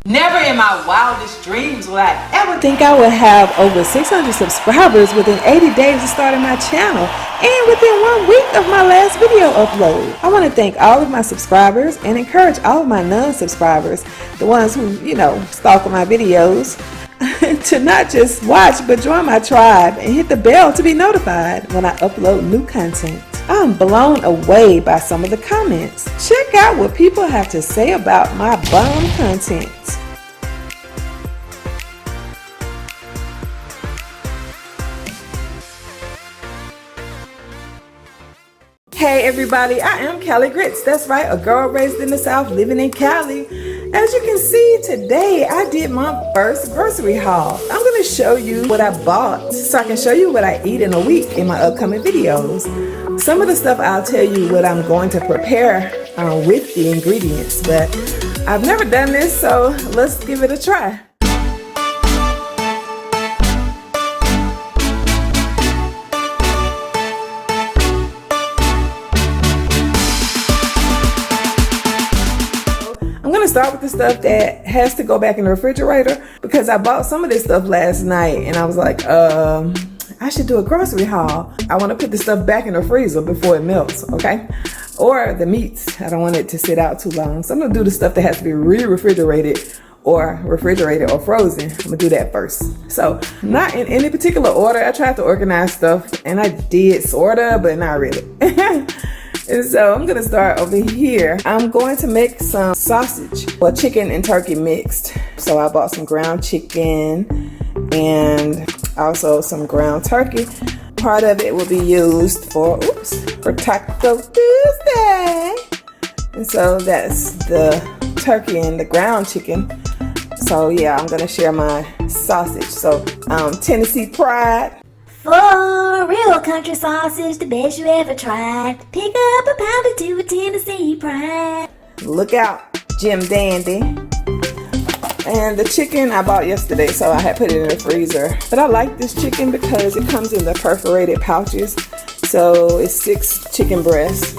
Never in my wildest dreams would I ever think I would have over 600 subscribers within 80 days of starting my channel and within 1 week of my last video upload. I want to thank all of my subscribers and encourage all of my non-subscribers, the ones who, stalk my videos, to not just watch but join my tribe and hit the bell to be notified when I upload new content. I'm blown away by some of the comments. Check out what people have to say about my bomb content. Hey everybody, I am Cali Grits. That's right, a girl raised in the South living in Cali. As you can see, today I did my first grocery haul. I'm going to show you what I bought so I can show you what I eat in a week in my upcoming videos. Some of the stuff I'll tell you what I'm going to prepare with the ingredients, but I've never done this, so let's give it a try. I'm going to start with the stuff that has to go back in the refrigerator because I bought some of this stuff last night and I was like, I should do a grocery haul. I want to put the stuff back in the freezer before it melts, okay? Or the meats. I don't want it to sit out too long. So I'm going to do the stuff that has to be refrigerated or frozen. I'm going to do that first. So not in any particular order. I tried to organize stuff and I did sort of, but not really. And so I'm gonna start over here. I'm going to make some sausage, well, chicken and turkey mixed. So I bought some ground chicken and also some ground turkey. Part of it will be used for Taco Tuesday. And so that's the turkey and the ground chicken. So yeah, I'm gonna share my sausage. So Tennessee Pride. For real country sausage, the best you ever tried. Pick up a pound or two of Tennessee Pride. Look out, Jim Dandy. And the chicken I bought yesterday, so I had put it in the freezer. But I like this chicken because it comes in the perforated pouches. So it's 6 chicken breasts.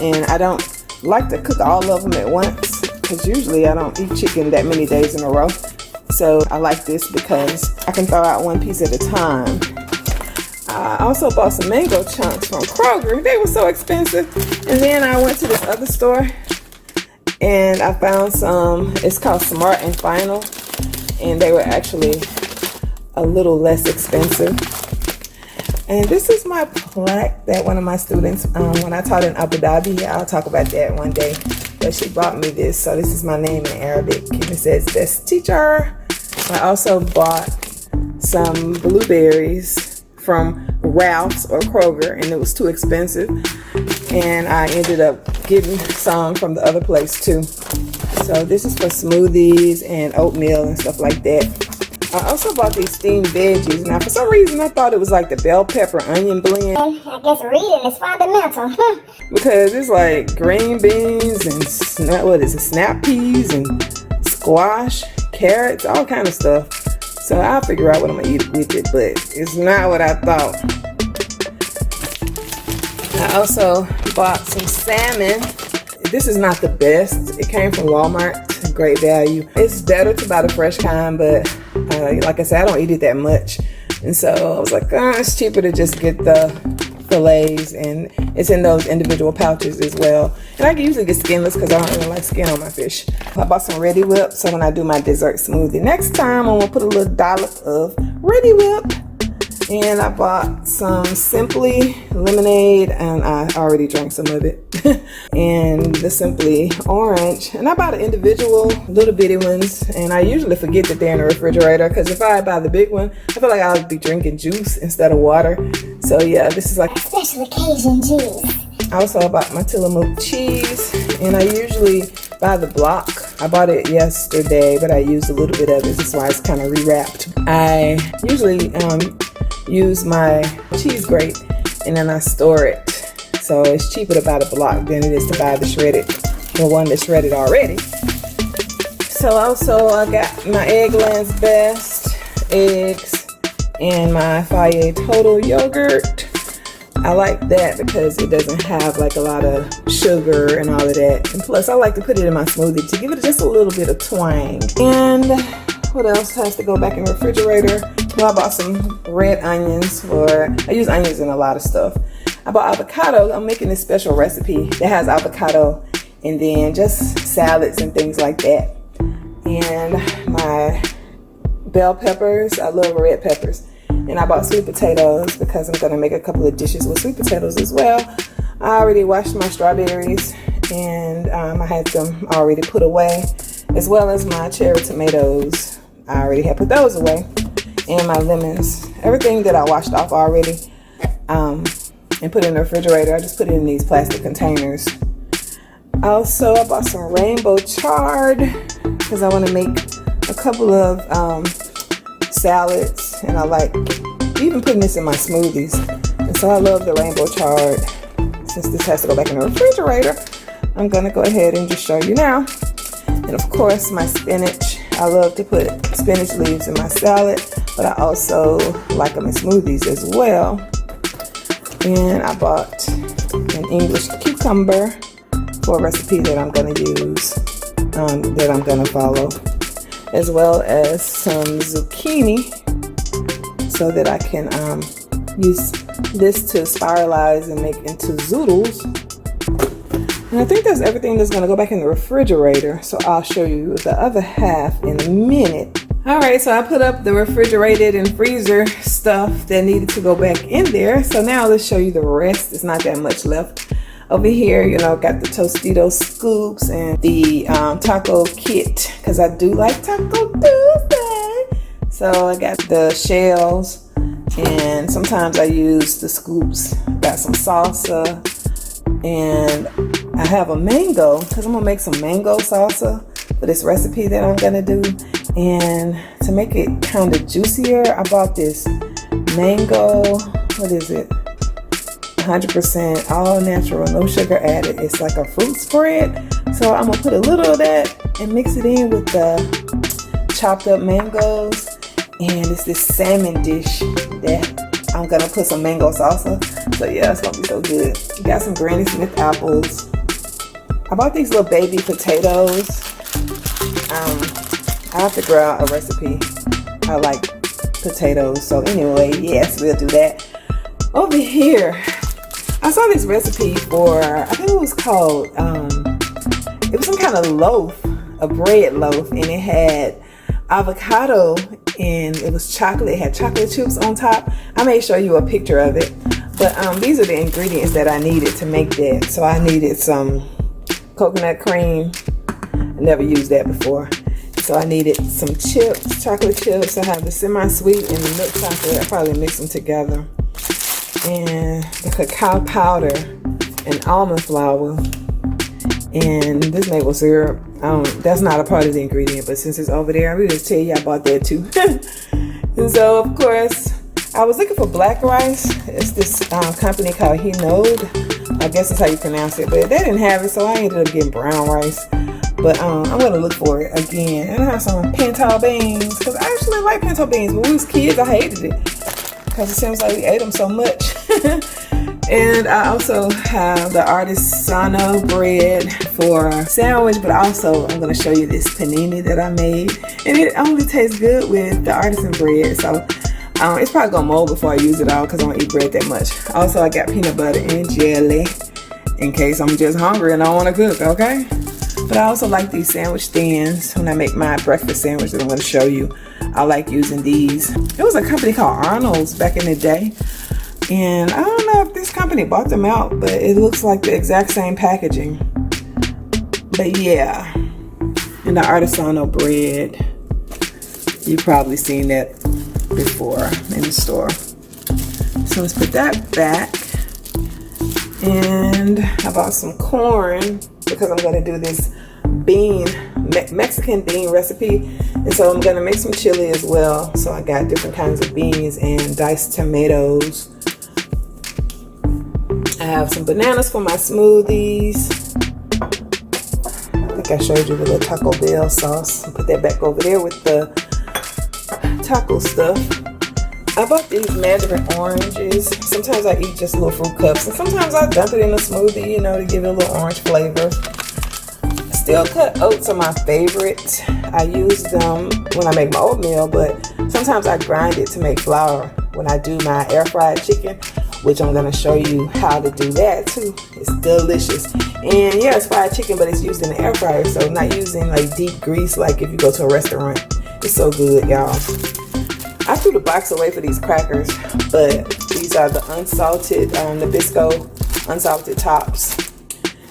And I don't like to cook all of them at once because usually I don't eat chicken that many days in a row. So I like this because I can throw out one piece at a time. I also bought some mango chunks from Kroger. They were so expensive. And then I went to this other store and I found some, it's called Smart and Final. And they were actually a little less expensive. And this is my plaque that one of my students, when I taught in Abu Dhabi, I'll talk about that one day. But she bought me this. So this is my name in Arabic. And it says, best teacher. I also bought some blueberries from Ralph's or Kroger, and it was too expensive, and I ended up getting some from the other place too. So this is for smoothies and oatmeal and stuff like that. I also bought these steamed veggies. Now for some reason I thought it was like the bell pepper onion blend. I guess reading is fundamental. Because it's like green beans and snap peas and squash, carrots, all kind of stuff. So I'll figure out what I'm gonna eat with it, but it's not what I thought. I also bought some salmon. This is not the best. It came from Walmart, great value. It's better to buy the fresh kind, but like I said, I don't eat it that much. And so I was like, it's cheaper to just get the fillets, and it's in those individual pouches as well. And I can usually get skinless because I don't really like skin on my fish. I bought some Ready Whip, so when I do my dessert smoothie next time, I'm gonna put a little dollop of Ready Whip. And I bought some Simply lemonade, and I already drank some of it. And the Simply orange. And I bought individual little bitty ones, and I usually forget that they're in the refrigerator because if I buy the big one, I feel like I'll be drinking juice instead of water. So yeah, this is like special occasion juice. I also bought my Tillamook cheese, and I usually buy the block. I bought it yesterday, but I used a little bit of it. This is why it's kind of rewrapped. I usually use my cheese grate and then I store it. So it's cheaper to buy the block than it is to buy the one that's shredded already. So also I got my Eggland's Best eggs and my Fage Total yogurt. I like that because it doesn't have like a lot of sugar and all of that. And plus, I like to put it in my smoothie to give it just a little bit of twang. And what else has to go back in the refrigerator? Well, I bought some red onions, or I use onions in a lot of stuff. I bought avocado. I'm making this special recipe that has avocado and then just salads and things like that. And my bell peppers. I love red peppers. And I bought sweet potatoes because I'm going to make a couple of dishes with sweet potatoes as well. I already washed my strawberries and I had them already put away, as well as my cherry tomatoes. I already had put those away. And my lemons. Everything that I washed off already and put in the refrigerator, I just put it in these plastic containers. Also, I bought some rainbow chard because I want to make a couple of salads, and I like even putting this in my smoothies. And so I love the rainbow chard. Since this has to go back in the refrigerator, I'm going to go ahead and just show you now. And of course, my spinach. I love to put spinach leaves in my salad, but I also like them in smoothies as well. And I bought an English cucumber for a recipe that I'm going to use, that I'm going to follow, as well as some zucchini so that I can use this to spiralize and make into zoodles. And I think that's everything that's going to go back in the refrigerator, so I'll show you the other half in a minute. Alright, so I put up the refrigerated and freezer stuff that needed to go back in there. So now let's show you the rest. There's not that much left. Over here, you know, got the Tostitos scoops and the taco kit, because I do like Taco Tuesday. So I got the shells, and sometimes I use the scoops. Got some salsa, and I have a mango, because I'm going to make some mango salsa for this recipe that I'm going to do. And to make it kind of juicier, I bought this mango, what is it? 100% all natural, no sugar added. It's like a fruit spread. So I'm gonna put a little of that and mix it in with the chopped up mangoes. And it's this salmon dish that I'm gonna put some mango salsa. So yeah, it's gonna be so good. Got some Granny Smith apples. I bought these little baby potatoes. I have to grow out a recipe. I like potatoes. So anyway, yes, we'll do that. Over here, I saw this recipe for, I think it was called, it was some kind of loaf, a bread loaf, and it had avocado and it was chocolate. It had chocolate chips on top. I may show you a picture of it, but these are the ingredients that I needed to make that. So I needed some coconut cream. I never used that before. So I needed some chips, chocolate chips. I have the semi-sweet and the milk chocolate. I probably mix them together. And the cacao powder and almond flour and this maple syrup. That's not a part of the ingredient, but since it's over there, I'm going to tell you I bought that too. And so of course I was looking for black rice. It's this company called Hinode. I guess that's how you pronounce it, but they didn't have it, so I ended up getting brown rice. But I'm going to look for it again. And I have some pinto beans, because I actually like pinto beans. When we was kids, I hated it, because it seems like we ate them so much. And I also have the artisanal bread for sandwich, but also I'm going to show you this panini that I made. And it only tastes good with the artisan bread. So it's probably going to mold before I use it all, because I don't eat bread that much. Also, I got peanut butter and jelly in case I'm just hungry and I want to cook, okay? But I also like these sandwich stands when I make my breakfast sandwich that I'm going to show you. I like using these. It was a company called Arnold's back in the day. And I don't know if this company bought them out, but it looks like the exact same packaging. But yeah. And the artisanal bread. You've probably seen that before in the store. So let's put that back. And I bought some corn because I'm going to do this Mexican bean recipe, and so I'm going to make some chili as well. So I got different kinds of beans and diced tomatoes. I have some bananas for my smoothies. I think I showed you the little Taco Bell sauce. I'll put that back over there with the taco stuff. I bought these mandarin oranges. Sometimes I eat just little fruit cups, and sometimes I dump it in a smoothie, you know, to give it a little orange flavor. Steel cut oats are my favorite. I use them when I make my oatmeal, but sometimes I grind it to make flour when I do my air fried chicken, which I'm gonna show you how to do that too. It's delicious. And yeah, it's fried chicken, but it's used in the air fryer, so not using like deep grease like if you go to a restaurant. It's so good, y'all. I threw the box away for these crackers, but these are the unsalted Nabisco unsalted tops.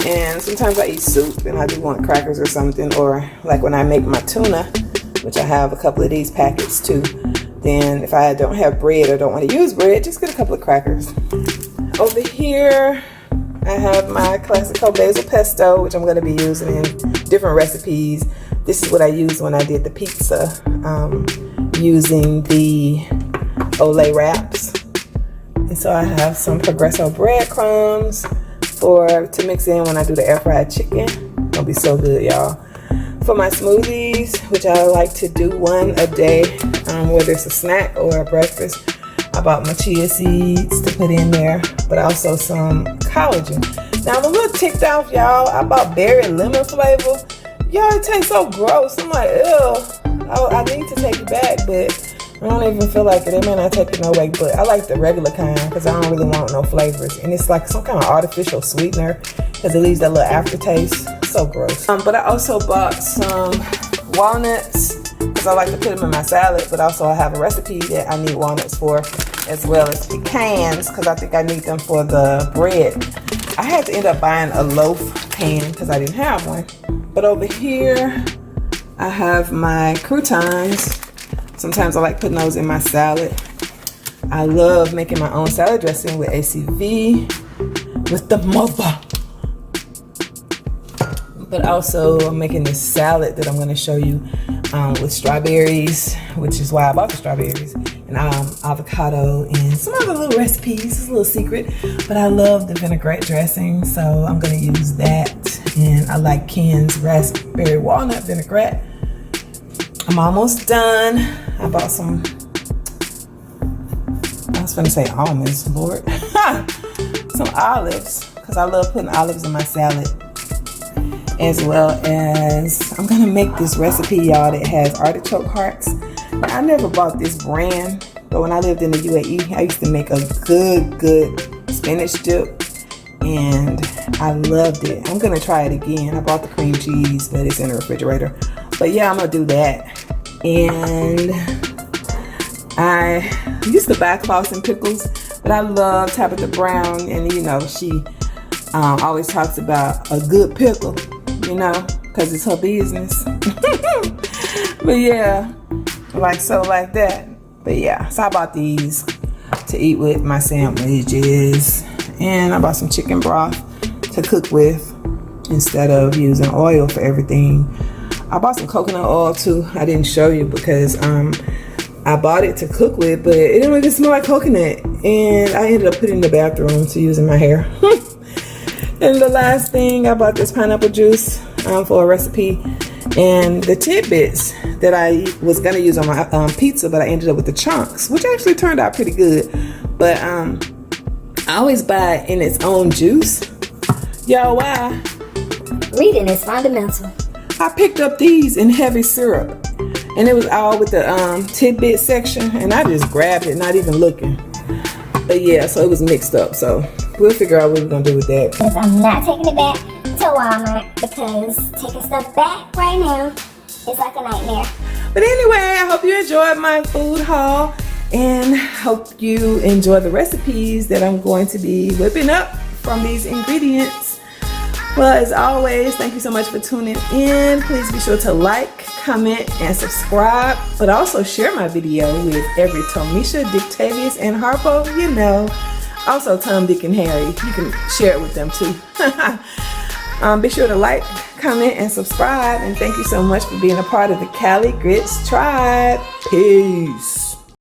And sometimes I eat soup and I do want crackers or something, or like when I make my tuna, which I have a couple of these packets too. Then if I don't have bread or don't want to use bread, just get a couple of crackers. Over here, I have my classical basil pesto, which I'm going to be using in different recipes. This is what I used when I did the pizza, using the Olay wraps. And so I have some Progresso breadcrumbs to mix in when I do the air fried chicken. It'll be so good, y'all. For my smoothies, which I like to do one a day, whether it's a snack or a breakfast, I bought my chia seeds to put in there, but also some collagen. Now I'm a little ticked off, y'all. I bought berry and lemon flavor. Y'all, it tastes so gross. I'm like, ew. I need to take it back, but I don't even feel like it. It may not take it no way, but I like the regular kind because I don't really want no flavors. And it's like some kind of artificial sweetener because it leaves that little aftertaste. So gross. But I also bought some walnuts because I like to put them in my salad, but also I have a recipe that I need walnuts for, as well as pecans because I think I need them for the bread. I had to end up buying a loaf pan because I didn't have one. But over here, I have my croutons. Sometimes I like putting those in my salad. I love making my own salad dressing with ACV, with the mother. But also I'm making this salad that I'm going to show you with strawberries, which is why I bought the strawberries, and avocado and some other little recipes. It's a little secret, but I love the vinaigrette dressing, so I'm going to use that. And I like Ken's raspberry walnut vinaigrette. I'm almost done. I bought some, I was going to say almonds, Lord. Some olives, because I love putting olives in my salad. As well as, I'm going to make this recipe, y'all, that has artichoke hearts. Now, I never bought this brand, but when I lived in the UAE, I used to make a good spinach dip. And I loved it. I'm going to try it again. I bought the cream cheese, but it's in the refrigerator. But yeah, I'm going to do that. And I used to buy Clausen pickles, but I love Tabitha Brown. And, you know, she always talks about a good pickle, you know, because it's her business. But yeah, like that. But yeah, so I bought these to eat with my sandwiches. And I bought some chicken broth to cook with instead of using oil for everything. I bought some coconut oil too. I didn't show you because I bought it to cook with, but it didn't really smell like coconut. And I ended up putting it in the bathroom to use in my hair. And the last thing, I bought this pineapple juice for a recipe. And the tidbits that I was going to use on my pizza, but I ended up with the chunks, which actually turned out pretty good. But I always buy it in its own juice. Y'all, why? Reading is fundamental. I picked up these in heavy syrup. And it was all with the tidbit section. And I just grabbed it, not even looking. But yeah, so it was mixed up. So we'll figure out what we're going to do with that. Because I'm not taking it back to Walmart, because taking stuff back right now is like a nightmare. But anyway, I hope you enjoyed my food haul. And hope you enjoy the recipes that I'm going to be whipping up from these ingredients. Well, as always, thank you so much for tuning in. Please be sure to like, comment, and subscribe. But also share my video with every Tomisha, Dictavius, and Harpo, you know. Also Tom, Dick, and Harry. You can share it with them too. Be sure to like, comment, and subscribe. And thank you so much for being a part of the Cali Grits Tribe. Peace.